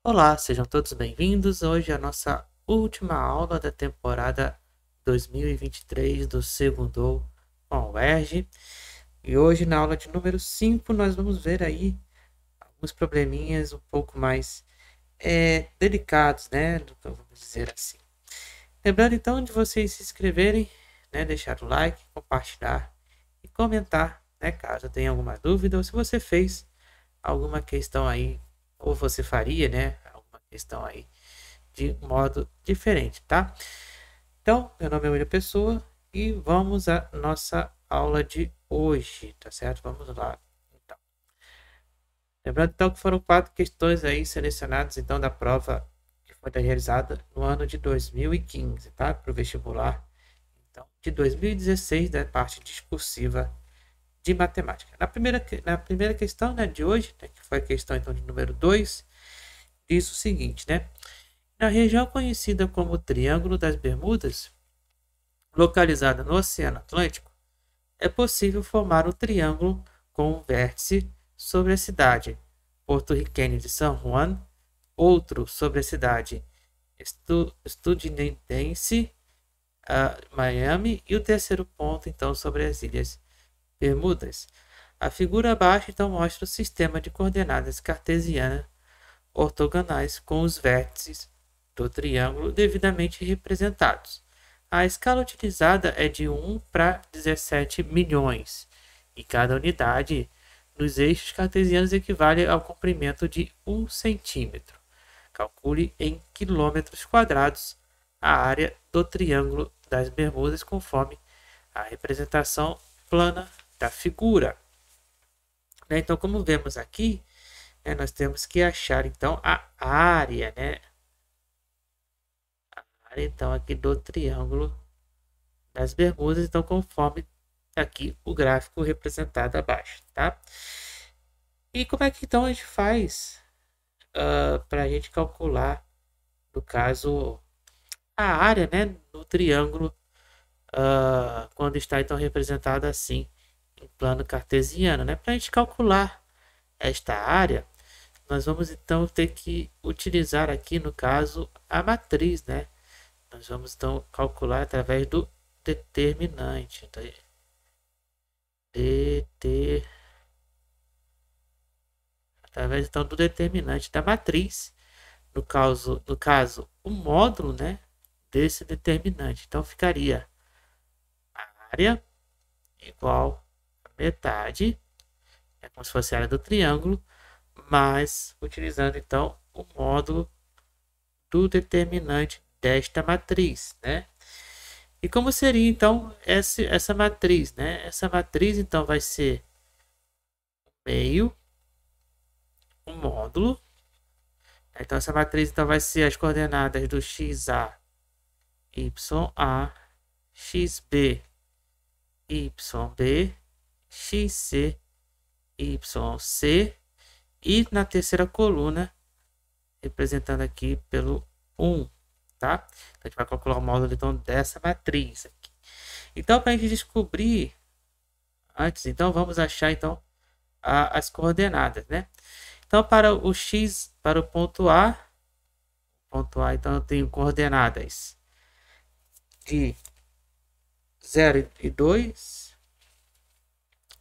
Olá, sejam todos bem-vindos. Hoje é a nossa última aula da temporada 2023 do Segundo com a UERJ. E hoje, na aula de número 5, nós vamos ver aí alguns probleminhas um pouco mais delicados, né? Vamos dizer assim. Lembrando então de vocês se inscreverem, né? Deixar o like, compartilhar e comentar, né? Caso tenha alguma dúvida ou se você fez alguma questão aí, ou você faria, né? Alguma questão aí de modo diferente, tá? Então, meu nome é William Pessoa e vamos à nossa aula de hoje, tá certo? Vamos lá. Então, lembrando então que foram 4 questões aí selecionadas então da prova que foi realizada no ano de 2015, tá? Para o vestibular, então, de 2016 da parte discursiva de matemática. Na primeira questão, né, de hoje, né, que foi a questão então de número 2, diz o seguinte, né? Na região conhecida como Triângulo das Bermudas, localizada no Oceano Atlântico, é possível formar um triângulo com um vértice sobre a cidade porto-riquenha de San Juan, outro sobre a cidade estadunidense, Miami, e o terceiro ponto, então, sobre as Ilhas Bermudas. A figura abaixo, então, mostra o sistema de coordenadas cartesianas ortogonais com os vértices do triângulo devidamente representados. A escala utilizada é de 1 para 17 milhões, e cada unidade nos eixos cartesianos equivale ao comprimento de 1 centímetro. Calcule em quilômetros quadrados a área do Triângulo das Bermudas conforme a representação plana da figura. Então, como vemos aqui, nós temos que achar então a área, né? A área então aqui do Triângulo das Bermudas, então conforme aqui o gráfico representado abaixo, tá? E como é que então a gente faz para a gente calcular, no caso, a área, né, do triângulo quando está então representado assim em plano cartesiano, né? Para a gente calcular esta área, nós vamos então ter que utilizar aqui no caso a matriz, né? Nós vamos então calcular através do determinante. Então, através então do determinante da matriz, no caso o módulo, né, desse determinante. Então ficaria a área igual a metade, é como se fosse a área do triângulo, mas utilizando então o módulo do determinante desta matriz, né? E como seria então essa matriz, né? Essa matriz então vai ser meio, um módulo. Então essa matriz então vai ser as coordenadas do xa, ya, xb, yb, xc, yc, e na terceira coluna, representando aqui pelo 1, tá? Então, a gente vai calcular o módulo então, dessa matriz aqui. Então, para a gente descobrir, antes, então, vamos achar então as coordenadas, né? Então, para o x, para o ponto A, então eu tenho coordenadas de 0 e 2,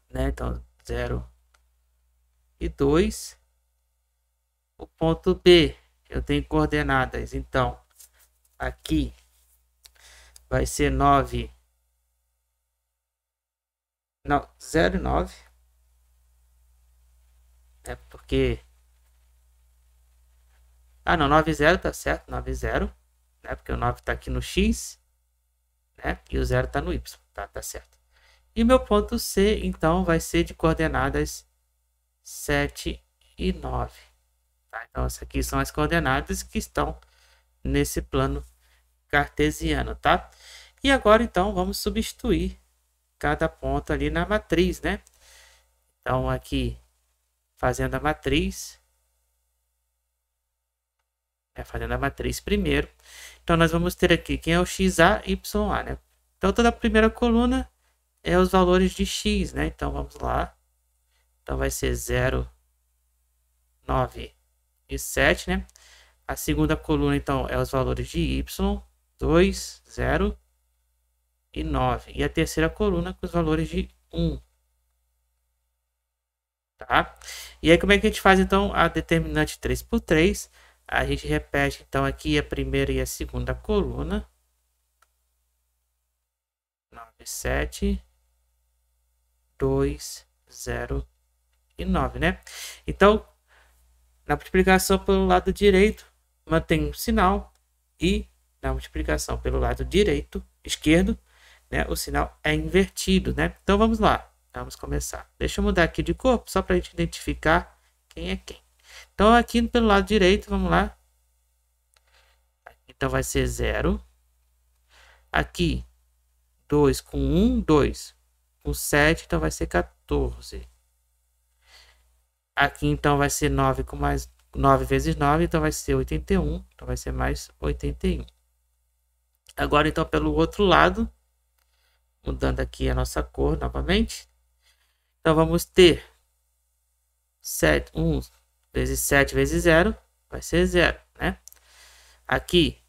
né? Então, 0 e 2. O ponto B, eu tenho coordenadas, então, aqui vai ser 9, não, 0 e 9, né? Porque, não, 9 e 0 tá certo, 9 e 0, né? Porque o 9 tá aqui no X, né? E o 0 tá no Y, tá certo. E o meu ponto C, então, vai ser de coordenadas 7 e 9. Tá? Então, essas aqui são as coordenadas que estão nesse plano cartesiano, tá? E agora, então, vamos substituir cada ponto ali na matriz, né? Então, aqui, fazendo a matriz, fazendo a matriz primeiro. Então, nós vamos ter aqui quem é o xa, ya, né? Então, toda a primeira coluna é os valores de x, né? Então, vamos lá. Então, vai ser 0, 9 e 7, né? A segunda coluna, então, é os valores de y, 2, 0 e 9. E a terceira coluna com os valores de 1. Tá? E aí, como é que a gente faz, então, a determinante 3 por 3? A gente repete, então, aqui a primeira e a segunda coluna. 9, 7, 2, 0 e 9, né? Então, na multiplicação pelo lado direito, mantém o sinal. E na multiplicação pelo lado esquerdo, né, o sinal é invertido, né? Então, vamos lá. Vamos começar. Deixa eu mudar aqui de cor, só para a gente identificar quem é quem. Então, aqui pelo lado direito, vamos lá. Então, vai ser 0. Aqui, 2 com 1, 2. Com 7, então vai ser 14. Aqui, então, vai ser 9 com mais 9 vezes 9, então vai ser 81. Então, vai ser mais 81. Agora, então, pelo outro lado, mudando aqui a nossa cor novamente. Então, vamos ter 1 vezes 7 vezes 0, vai ser 0, né? Aqui,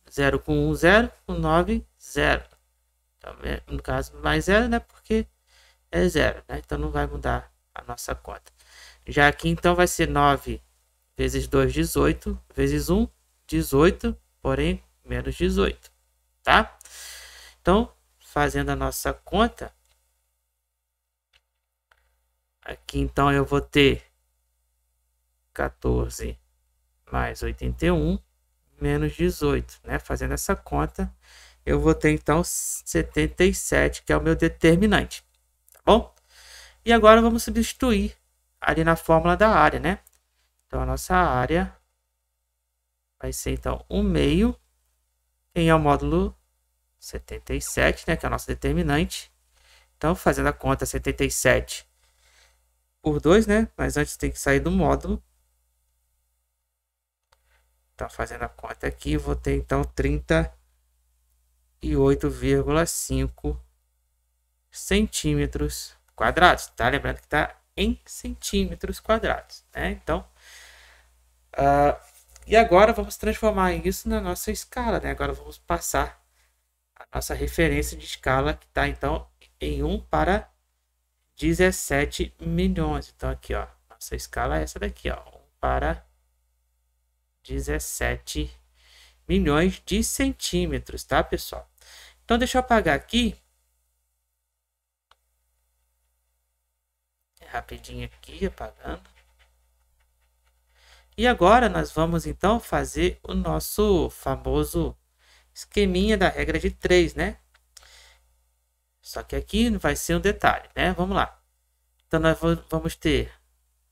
0 com 1, 0, com 9, 0. Então, no caso, mais 0, né? Porque é 0, né? Então, não vai mudar a nossa conta. Já aqui, então, vai ser 9 vezes 2, 18, vezes 1, 18, porém, menos 18, tá? Então, fazendo a nossa conta, aqui, então, eu vou ter 14 mais 81 menos 18, né? Fazendo essa conta, eu vou ter, então, 77, que é o meu determinante, tá bom? E agora vamos substituir ali na fórmula da área, né? Então, a nossa área vai ser, então, 1 meio em ao módulo 77, né? Que é o nosso determinante. Então, fazendo a conta, 77 por 2, né? Mas antes tem que sair do módulo. Então, fazendo a conta aqui, vou ter, então, 38,5 centímetros quadrados, tá? Lembrando que está em centímetros quadrados, né? Então, e agora vamos transformar isso na nossa escala, né? Agora vamos passar a nossa referência de escala, que está, então, em 1 para 17 milhões. Então, aqui, ó, nossa escala é essa daqui, ó, 1 para 17 milhões de centímetros, tá, pessoal? Então, deixa eu apagar aqui. Rapidinho aqui, apagando. E agora nós vamos, então, fazer o nosso famoso esqueminha da regra de 3, né? Só que aqui vai ser um detalhe, né? Vamos lá. Então, nós vamos ter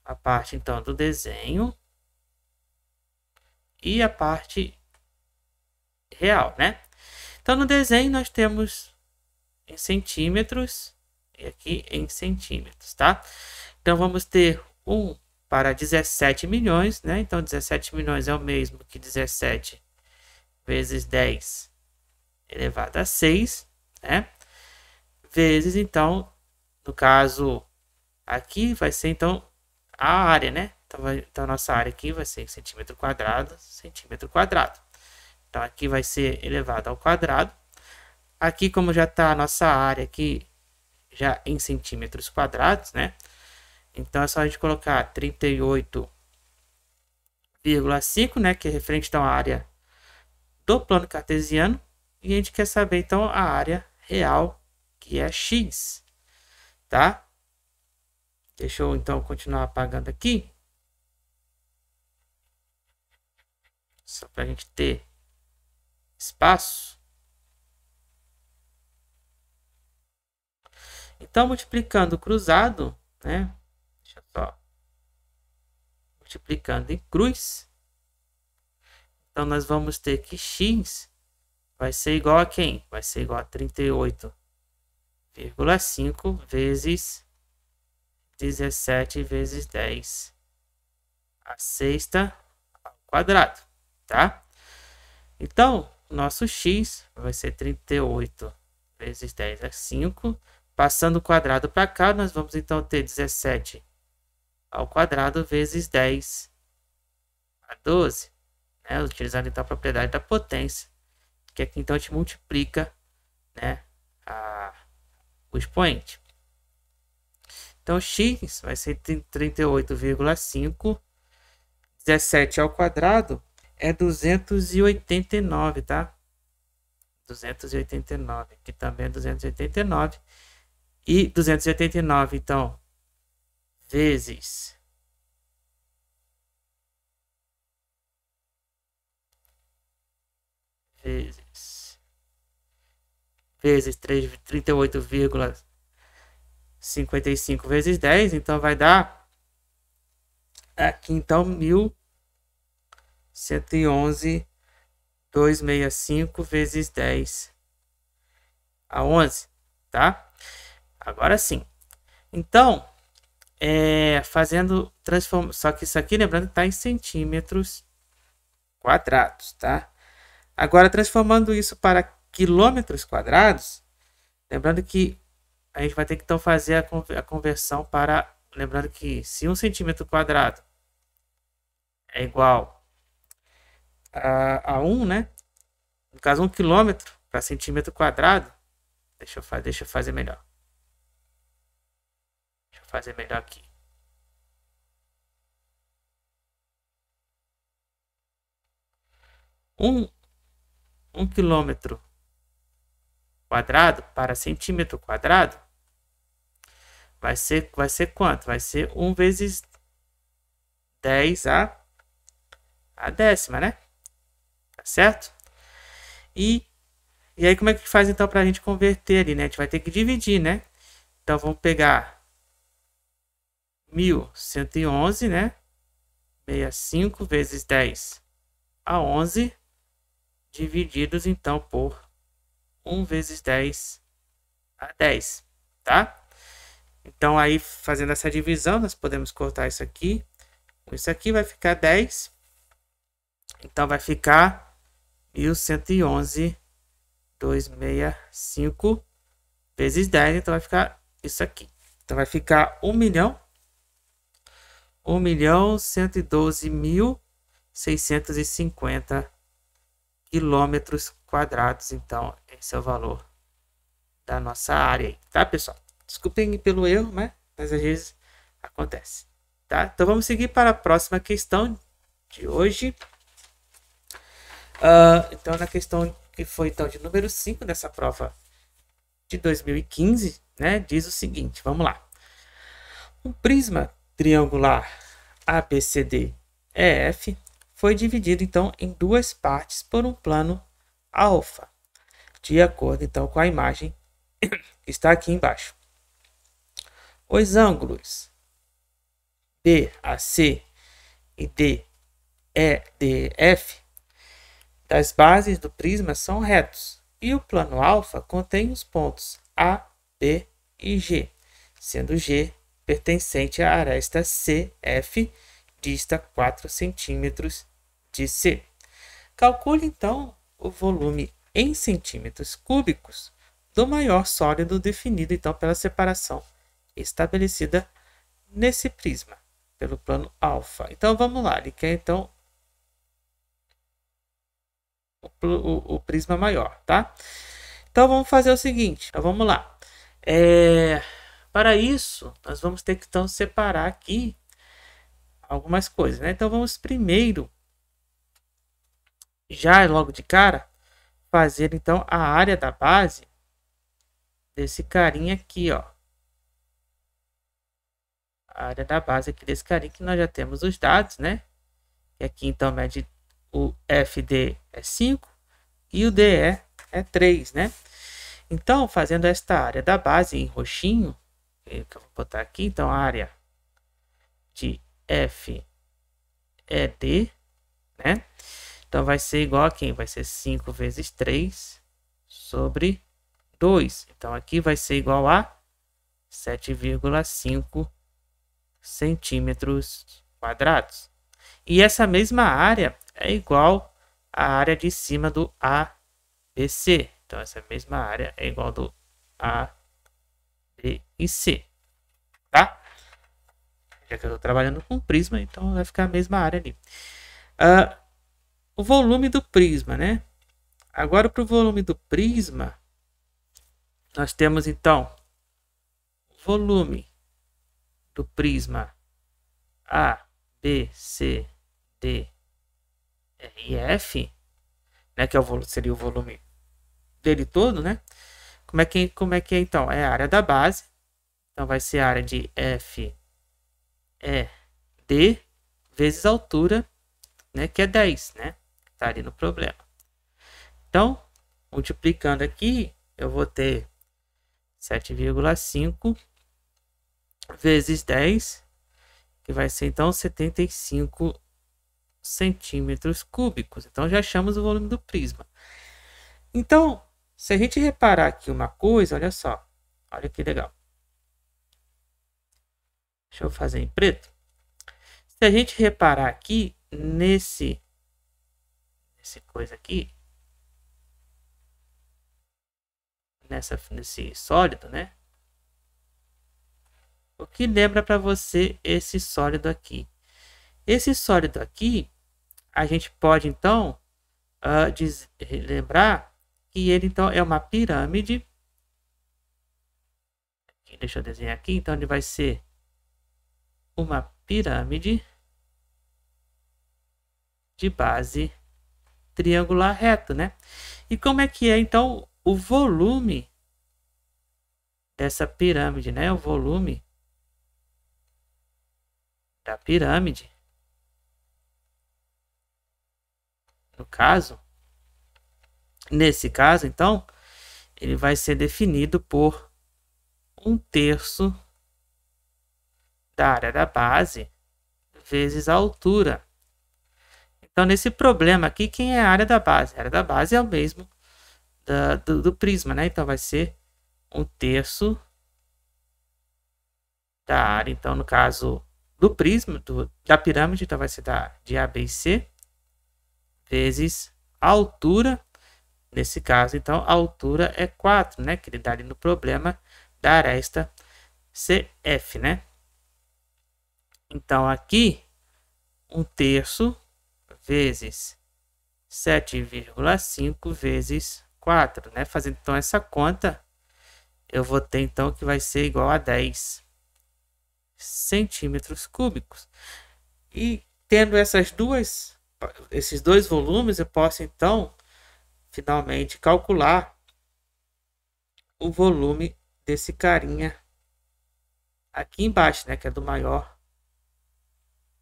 a parte, então, do desenho e a parte real, né? Então, no desenho, nós temos em centímetros e aqui em centímetros, tá? Então, vamos ter 1 para 17 milhões, né? Então, 17 milhões é o mesmo que 17 vezes 10 elevado a 6, né? Vezes, então, no caso aqui vai ser, então, a área, né? Então, a nossa área aqui vai ser centímetro quadrado, centímetro quadrado. Então, aqui vai ser elevado ao quadrado. Aqui, como já está a nossa área aqui, já em centímetros quadrados, né? Então, é só a gente colocar 38,5, né? Que é referente, então, à área do plano cartesiano. E a gente quer saber, então, a área real, que é x, tá? Deixa eu, então, continuar apagando aqui. Só para a gente ter espaço. Então, multiplicando cruzado, né? Deixa eu só. Multiplicando em cruz. Então, nós vamos ter que x vai ser igual a quem? Vai ser igual a 38,5 vezes 17 vezes 10 a sexta ao quadrado, tá? Então, nosso x vai ser 38 vezes 10 a 5. Passando o quadrado para cá, nós vamos então ter 17 ao quadrado vezes 10 a 12, né? Utilizando então a propriedade da potência, que aqui então a gente multiplica, né, o expoente. Então x vai ser 38,5, 17 ao quadrado é 289, tá? 289, aqui também é 289. E 289, então, vezes 38,55 vezes 10, então vai dar aqui então 1.111.265 vezes 10 a 11, tá? Agora sim. Então, fazendo transforma, só que isso aqui, lembrando que está em centímetros quadrados, tá? Agora, transformando isso para quilômetros quadrados, lembrando que a gente vai ter que então fazer a conversão para, lembrando que se 1 centímetro quadrado é igual a 1, né? No caso, 1 quilômetro para centímetro quadrado, deixa eu fazer melhor. Deixa eu fazer melhor aqui. Um quilômetro quadrado para centímetro quadrado vai ser quanto? Vai ser 1 vezes 10 a décima, né? Tá certo? E aí como é que faz então para a gente converter ali, né? A gente vai ter que dividir, né? Então vamos pegar 1.111, né? 65 vezes 10 a 11 divididos então por 1 vezes 10 a 10, tá? Então aí fazendo essa divisão, nós podemos cortar isso aqui. Isso aqui vai ficar 10. Então vai ficar 1.111.265 vezes 10. Então vai ficar isso aqui. Então vai ficar 1.112.650 quilômetros quadrados. Então esse é o valor da nossa área aí, tá, pessoal? Desculpem pelo erro, né? Mas às vezes acontece, tá? Então vamos seguir para a próxima questão de hoje. Então na questão que foi então de número 5 dessa prova de 2015, né? Diz o seguinte, vamos lá. Um prisma triangular ABCDEF foi dividido então em duas partes por um plano alfa, de acordo então com a imagem que está aqui embaixo. Os ângulos BAC e DEDF das bases do prisma são retos e o plano alfa contém os pontos A, B e G, sendo G pertencente à aresta CF, dista 4 centímetros de C. Calcule então o volume em centímetros cúbicos do maior sólido definido então pela separação estabelecida nesse prisma pelo plano alfa. Então vamos lá, ele quer então o prisma maior, tá? Então vamos fazer o seguinte, então, vamos lá. Para isso, nós vamos ter que então separar aqui algumas coisas, né? Então vamos primeiro, já logo de cara, fazer então a área da base desse carinha aqui, ó. A área da base aqui desse carinha que nós já temos os dados, né? E aqui então mede o FD é 5 e o DE é 3, né? Então, fazendo esta área da base em roxinho, que eu vou botar aqui, então a área de FED, né? Então vai ser igual a quem? Vai ser 5 vezes 3 sobre 2. Então aqui vai ser igual a 7,5 centímetros quadrados. E essa mesma área é igual à área de cima do ABC. Então essa mesma área é igual do A, B e C, tá? Já que eu estou trabalhando com prisma, então vai ficar a mesma área ali. o volume do prisma, né? Agora, para o volume do prisma, nós temos então o volume do prisma A, B, C, D, E e F, né? Que seria o volume dele todo, né? Como é que é então? É a área da base. Então vai ser a área de F, E, D vezes a altura, né? Que é 10, né? Tá ali no problema. Então, multiplicando aqui, eu vou ter 7,5 vezes 10, que vai ser então 75 centímetros cúbicos. Então já achamos o volume do prisma. Então, se a gente reparar aqui uma coisa, olha só. Olha que legal. Deixa eu fazer em preto. Se a gente reparar aqui nesse coisa aqui, nesse sólido, né? O que lembra para você esse sólido aqui? Esse sólido aqui, a gente pode então lembrar que ele então é uma pirâmide. Deixa eu desenhar aqui. Então ele vai ser uma pirâmide de base triangular reto, né? E como é que é então o volume dessa pirâmide, né? O volume da pirâmide, nesse caso, então, ele vai ser definido por 1/3 da área da base vezes a altura. Então, nesse problema aqui, quem é a área da base? A área da base é o mesmo do prisma, né? Então, vai ser 1/3 da área. Então, no caso do prisma, da pirâmide, então vai ser de A, B e C, vezes a altura. Nesse caso, então, a altura é 4, né? Que ele dá ali no problema da aresta CF, né? Então, aqui, 1/3 vezes 7,5 vezes 4, né? Fazendo então essa conta, eu vou ter então que vai ser igual a 10 centímetros cúbicos. E tendo esses dois volumes, eu posso então finalmente calcular o volume desse carinha aqui embaixo, né? Que é do maior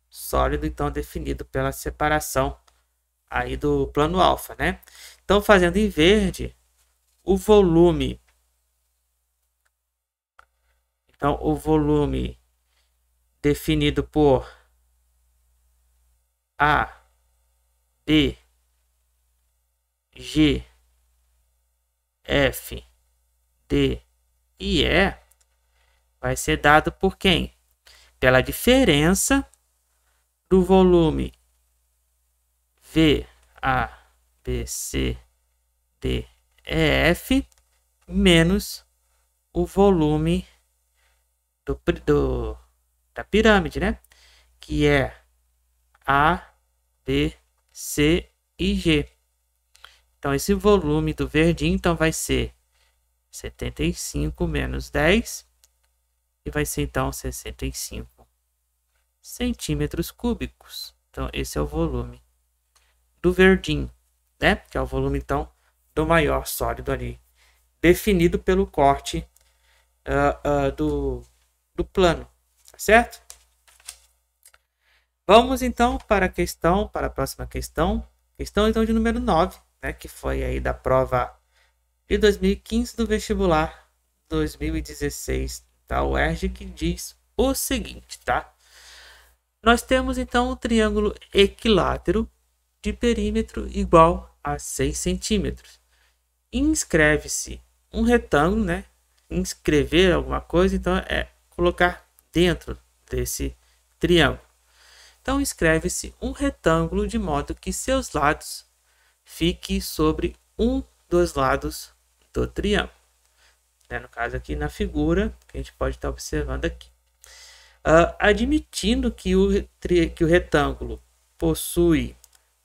sólido, então definido pela separação aí do plano alfa, né? Então, fazendo em verde, o volume. Então, o volume definido por A, B, G, F, D e E vai ser dado por quem? Pela diferença do volume V, A, B, C, D, E, F menos o volume da pirâmide, né? Que é A, B, C e G. Então, esse volume do verdinho então vai ser 75 menos 10 e vai ser então 65 centímetros cúbicos. Então, esse é o volume do verdinho, né? Que é o volume então do maior sólido ali, definido pelo corte do plano, tá certo? Vamos então para a próxima questão. Questão então de número 9, né? Que foi aí da prova de 2015 do vestibular 2016 da UERJ, que diz o seguinte, tá? Nós temos então um triângulo equilátero de perímetro igual a 6 centímetros. Inscreve-se um retângulo, né? Inscrever alguma coisa, então é colocar dentro desse triângulo. Então, escreve-se um retângulo de modo que seus lados fiquem sobre um dos lados do triângulo. No caso aqui na figura, que a gente pode estar observando aqui. Admitindo que o retângulo possui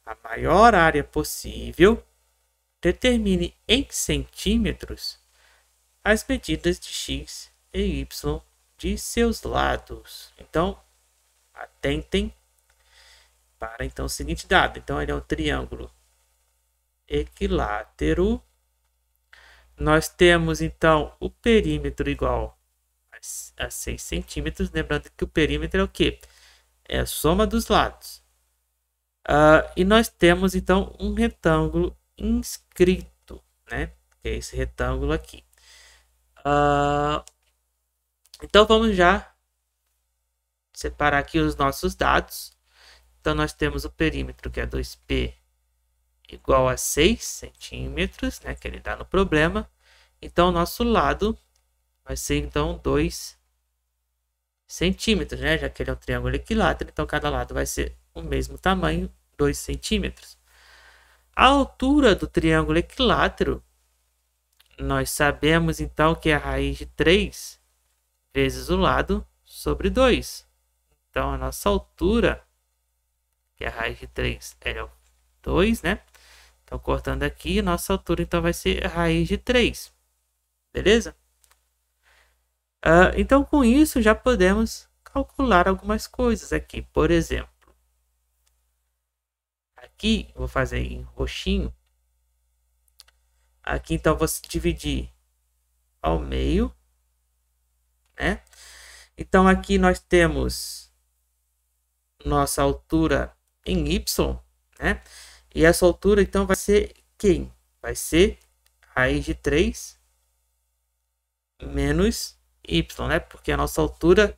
a maior área possível, determine em centímetros as medidas de x e y de seus lados. Então, atentem para então o seguinte dado. Então, ele é um triângulo equilátero. Nós temos então o perímetro igual a 6 centímetros. Lembrando que o perímetro é o quê? É a soma dos lados. E nós temos então um retângulo inscrito, né? Que é esse retângulo aqui. Então vamos já separar aqui os nossos dados. Então nós temos o perímetro, que é 2π igual a 6 centímetros, né? Que ele dá no problema. Então o nosso lado vai ser então 2 centímetros, né? Já que ele é um triângulo equilátero, então cada lado vai ser o mesmo tamanho, 2 centímetros. A altura do triângulo equilátero, nós sabemos então que é a raiz de 3 vezes o lado sobre 2. Então a nossa altura, que é a raiz de 3, é 2, né? Então cortando aqui, nossa altura então vai ser a raiz de 3. Beleza? Então com isso já podemos calcular algumas coisas aqui. Por exemplo, aqui vou fazer em roxinho. Aqui então vou dividir ao meio, né? Então aqui nós temos nossa altura em y, né? E essa altura então vai ser quem? Vai ser raiz de 3 menos y, né? Porque a nossa altura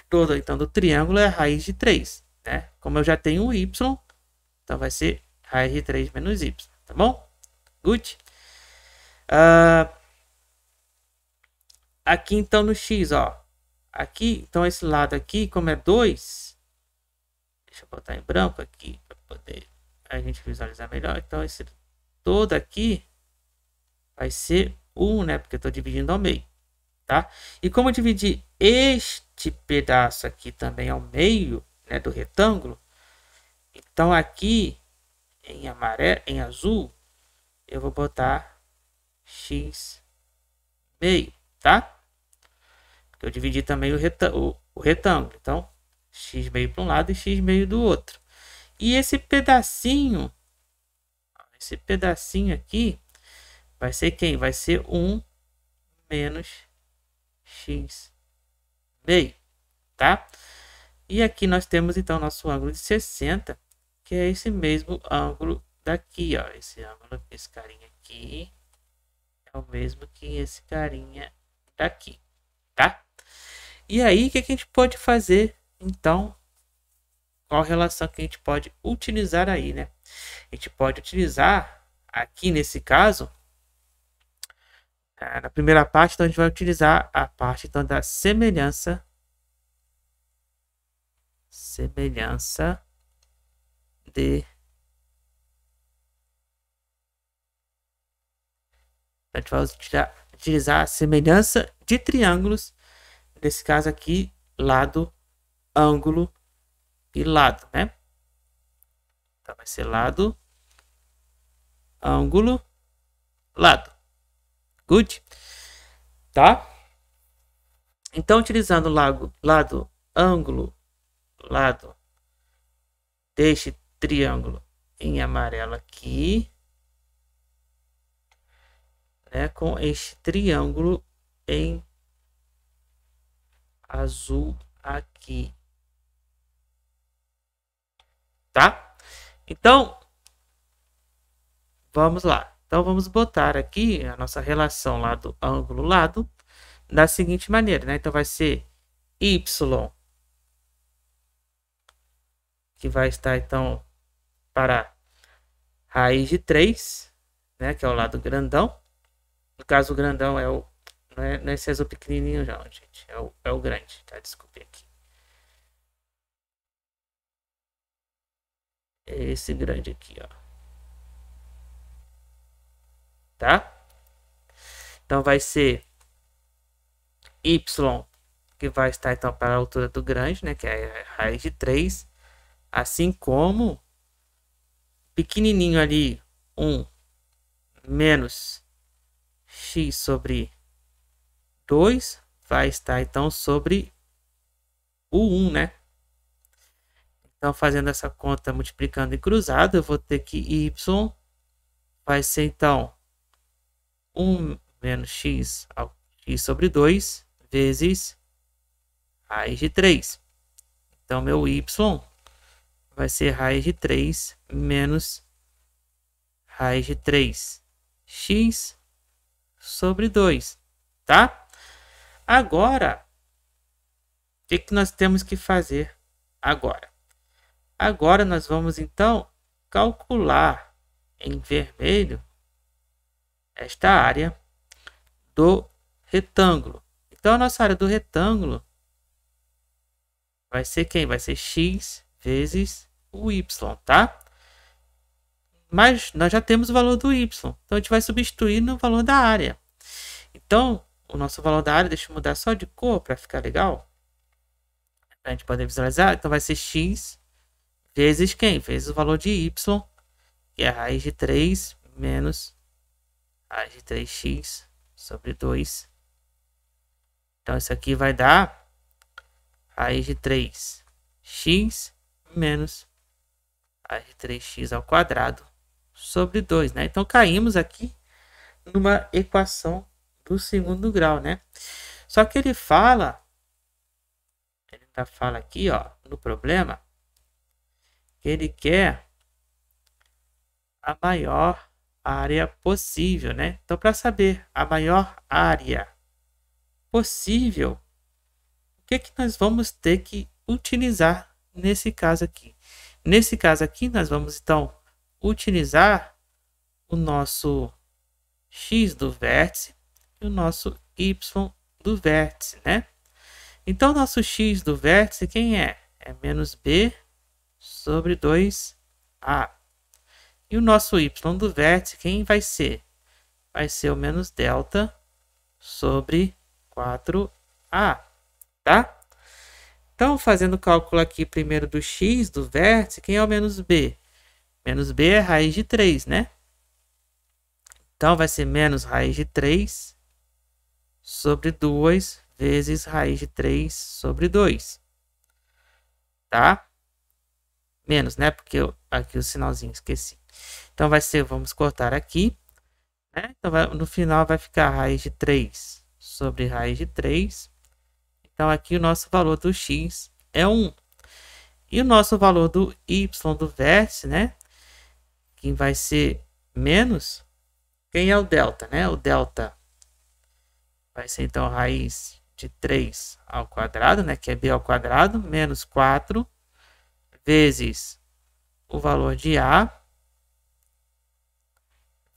toda então do triângulo é a raiz de 3, né? Como eu já tenho o y, então vai ser raiz de 3 menos y, tá bom? Good. Aqui então no x, ó. Aqui, então esse lado aqui, como é 2, deixa eu botar em branco aqui para poder a gente visualizar melhor. Então esse todo aqui vai ser 1, né? Porque eu estou dividindo ao meio, tá? E como eu dividi este pedaço aqui também ao meio, né, do retângulo, então aqui em amarelo, em azul, eu vou botar x meio, tá? Porque eu dividi também o retângulo. Então, x meio para um lado e x meio do outro. E esse pedacinho aqui vai ser quem? Vai ser 1 menos x meio, tá? E aqui nós temos então nosso ângulo de 60, que é esse mesmo ângulo daqui, ó. Esse ângulo, esse carinha aqui, é o mesmo que esse carinha daqui, tá? E aí, o que a gente pode fazer, então? Qual a relação que a gente pode utilizar aí, né? A gente pode utilizar, aqui nesse caso, na primeira parte, então a gente vai utilizar a parte então, da semelhança de... A gente vai utilizar a semelhança de triângulos, nesse caso aqui, lado, ângulo e lado, né? Então vai ser lado, ângulo, lado. Good? Tá? Então, utilizando lado, ângulo, lado deste triângulo em amarelo aqui, né, com este triângulo em azul aqui, tá? Então, vamos lá. Então, vamos botar aqui a nossa relação lado, ângulo, lado, da seguinte maneira, né? Então, vai ser y, que vai estar, então, para raiz de 3, né? Que é o lado grandão. No caso, o grandão é o... Não é esse azul pequenininho, não, gente. É o grande, tá? Desculpe aqui. É esse grande aqui, ó. Tá? Então, vai ser y, que vai estar, então, para a altura do grande, né? Que é a raiz de 3. Assim como pequenininho ali, 1 menos x sobre 2 vai estar então sobre o 1, né? Então, fazendo essa conta multiplicando e cruzado, eu vou ter que y vai ser então 1 menos x sobre 2 vezes raiz de 3. Então, meu y vai ser raiz de 3 menos raiz de 3 x sobre 2, tá? Agora, o que nós temos que fazer agora? Agora nós vamos então calcular em vermelho esta área do retângulo. Então a nossa área do retângulo vai ser quem? Vai ser x vezes o y, tá? Mas nós já temos o valor do y, então a gente vai substituir no valor da área. Então, o nosso valor da área, deixa eu mudar só de cor para ficar legal, para a gente poder visualizar. Então vai ser x vezes quem? Vezes o valor de y, que é a raiz de 3 menos raiz de 3x sobre 2. Então, isso aqui vai dar raiz de 3x menos raiz de 3x ao quadrado sobre 2, né? Então, caímos aqui numa equação do segundo grau, né? Só que ele ainda fala aqui, ó, no problema, que ele quer a maior área possível, né? Então, para saber a maior área possível, o que nós vamos ter que utilizar nesse caso aqui? Nesse caso aqui, nós vamos então utilizar o nosso x do vértice e o nosso y do vértice, né? Então, o nosso x do vértice, quem é? É menos b sobre 2a. E o nosso y do vértice, quem vai ser? Vai ser o menos delta sobre 4a, tá? Então, fazendo o cálculo aqui primeiro do x do vértice, quem é o menos b? Menos b é raiz de 3, né? Então, vai ser menos raiz de 3 sobre 2 vezes raiz de 3 sobre 2, tá? Menos, né? Porque aqui o sinalzinho esqueci. Então, vai ser, vamos cortar aqui, né? Então, no final vai ficar raiz de 3 sobre raiz de 3. Então, aqui o nosso valor do x é 1. E o nosso valor do y do vértice, né? Que vai ser menos. Quem é o delta, né? O delta vai ser, então, raiz de 3 ao quadrado, né? Que é b ao quadrado, menos 4, vezes o valor de a,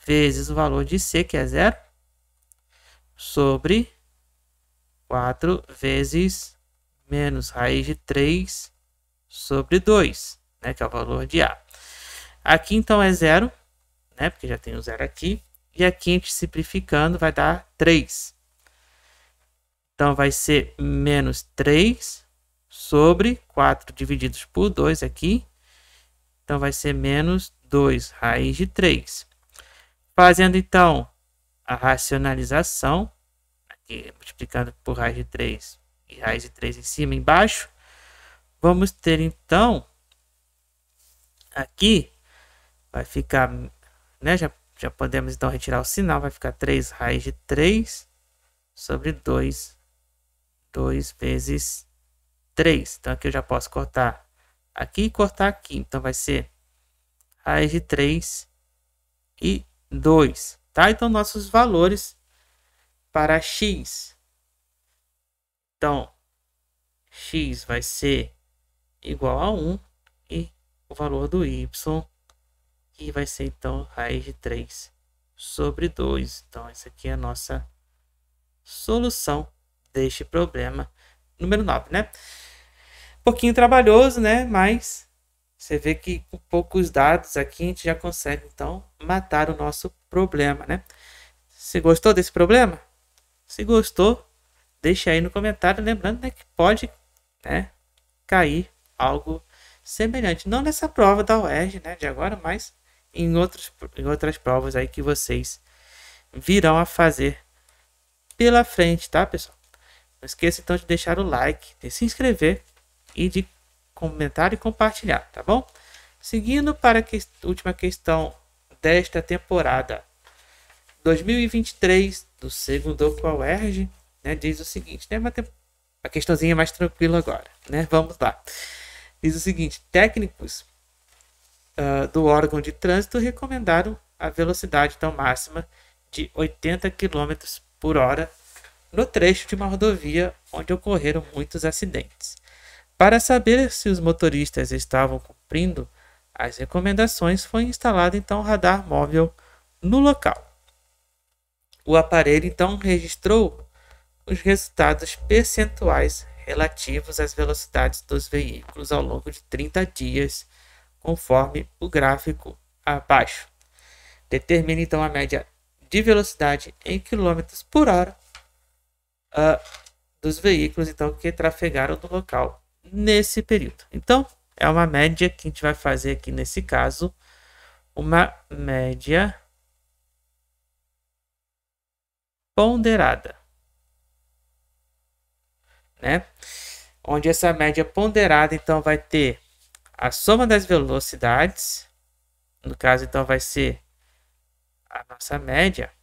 vezes o valor de c, que é 0, sobre 4 vezes menos raiz de 3 sobre 2, né, que é o valor de a. Aqui, então, é 0, né, porque já tem o 0 aqui. E aqui, a gente simplificando, vai dar 3. Então, vai ser menos 3 sobre 4 divididos por 2 aqui. Então, vai ser menos 2 raiz de 3. Fazendo, então, a racionalização, aqui multiplicando por raiz de 3 e raiz de 3 em cima e embaixo, vamos ter, então, aqui, vai ficar, né, já podemos, então, retirar o sinal, vai ficar 3 raiz de 3 sobre 2 vezes 3. Então, aqui eu já posso cortar aqui e cortar aqui. Então, vai ser raiz de 3 e 2, tá? Então, nossos valores para x. Então, x vai ser igual a 1 e o valor do y, que vai ser, então, raiz de 3 sobre 2. Então, essa aqui é a nossa solução deste problema número 9, né? Um pouquinho trabalhoso, né? Mas você vê que com poucos dados aqui a gente já consegue, então, matar o nosso problema, né? Você gostou desse problema? Se gostou, deixa aí no comentário. Lembrando, né, que pode, né, cair algo semelhante. Não nessa prova da UERJ, né, de agora, mas em outras provas aí que vocês virão a fazer pela frente, tá, pessoal? Não esqueça então de deixar o like, de se inscrever e de comentar e compartilhar, tá bom? Seguindo para a última questão desta temporada 2023 do segundo UERJ, né, diz o seguinte, né, uma questãozinha mais tranquila agora, né? Vamos lá. Diz o seguinte: técnicos do órgão de trânsito recomendaram a velocidade então máxima de 80 km por hora no trecho de uma rodovia onde ocorreram muitos acidentes. Para saber se os motoristas estavam cumprindo as recomendações, foi instalado então um radar móvel no local. O aparelho então registrou os resultados percentuais relativos às velocidades dos veículos ao longo de 30 dias, conforme o gráfico abaixo. Determine então a média de velocidade em km por hora dos veículos então que trafegaram no local nesse período. Então, é uma média que a gente vai fazer aqui nesse caso, uma média ponderada, né? Onde essa média ponderada então vai ter a soma das velocidades, no caso então vai ser a nossa média,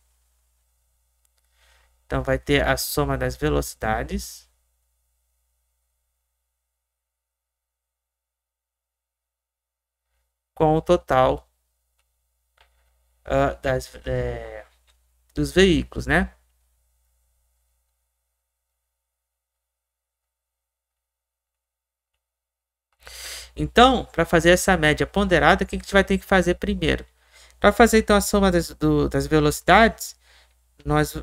então vai ter a soma das velocidades com o total dos veículos, né? Então, para fazer essa média ponderada, o que a gente vai ter que fazer primeiro? Para fazer então a soma das velocidades, nós,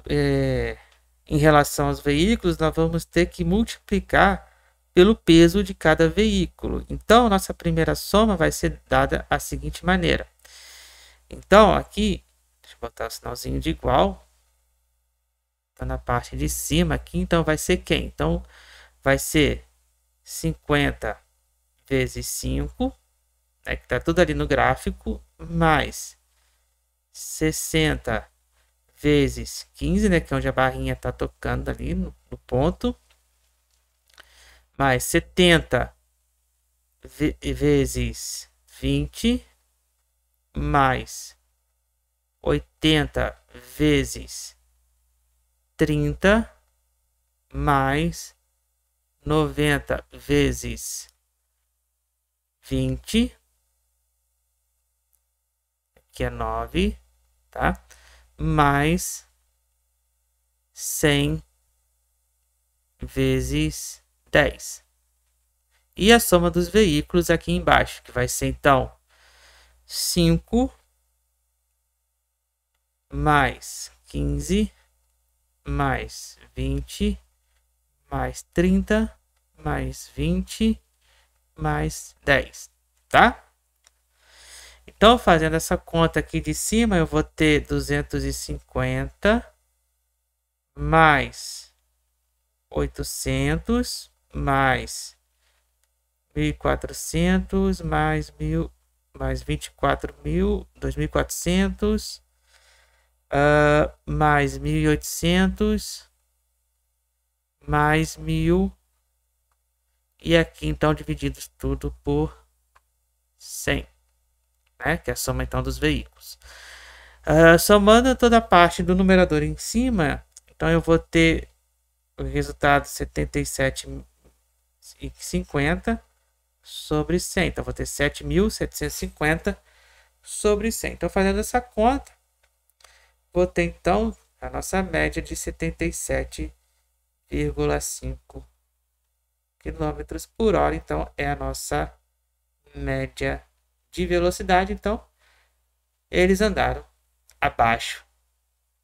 em relação aos veículos, nós vamos ter que multiplicar pelo peso de cada veículo. Então, nossa primeira soma vai ser dada da seguinte maneira. Então, aqui, deixa eu botar o sinalzinho de igual. Tá na parte de cima aqui, então vai ser quem? Então, vai ser 50 vezes 5, né, que está tudo ali no gráfico, mais 60 vezes 15, né, que é onde a barrinha está tocando ali no ponto, mais 70 vezes 20, mais 80 vezes 30, mais 90 vezes 20, que é 9, tá? Mais 100 vezes 10. E a soma dos veículos aqui embaixo, que vai ser então 5 mais 15 mais 20 mais 30 mais 20 mais 10, tá? Então, fazendo essa conta aqui de cima, eu vou ter 250 mais 800 mais 1.400 mais 1.000 mais 24.000, 2.400 mais 1.800 mais 1.000, e aqui então divididos tudo por 100, né? Que é a soma então dos veículos. Somando toda a parte do numerador em cima, então eu vou ter o resultado 77.050 sobre 100. Então vou ter 7.750 sobre 100. Então, fazendo essa conta, vou ter então a nossa média de 77,5 km por hora. Então, é a nossa média de velocidade. Então, eles andaram abaixo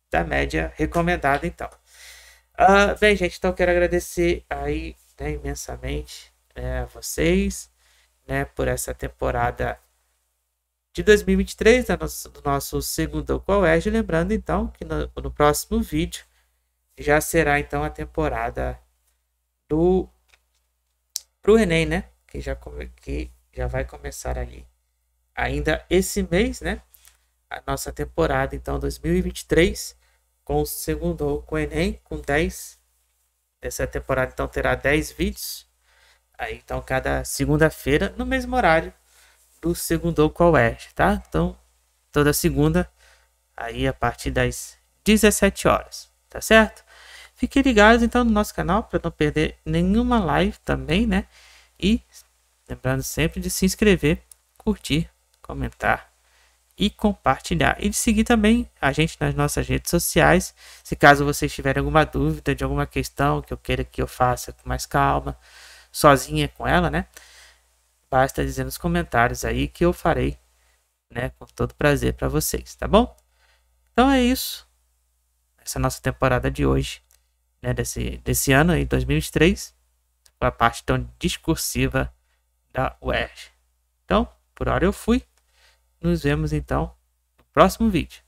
da média recomendada. Então, bem, gente, então quero agradecer aí, né, imensamente, a vocês, né, por essa temporada de 2023 do nosso segundo UERJ. Lembrando então que no próximo vídeo já será então a temporada pro Enem, né? Que já vai começar ali ainda esse mês, né? a nossa temporada, então, 2023, com o segundo com o Enem, com 10. Essa temporada, então, terá 10 vídeos. Aí, então, cada segunda-feira, no mesmo horário do segundo com a UERJ, tá? Então, toda segunda, aí a partir das 17 horas, tá certo? Fiquem ligados, então, no nosso canal, para não perder nenhuma live também, né? E lembrando sempre de se inscrever, curtir, comentar e compartilhar. E de seguir também a gente nas nossas redes sociais. Se caso vocês tiverem alguma dúvida de alguma questão que eu queira que eu faça com mais calma, sozinha com ela, né? Basta dizer nos comentários aí que eu farei, né? Com todo prazer para vocês, tá bom? Então é isso. Essa é a nossa temporada de hoje, né? Desse ano aí, 2023. A parte tão discursiva da UERJ. Então, por hora eu fui. Nos vemos então no próximo vídeo.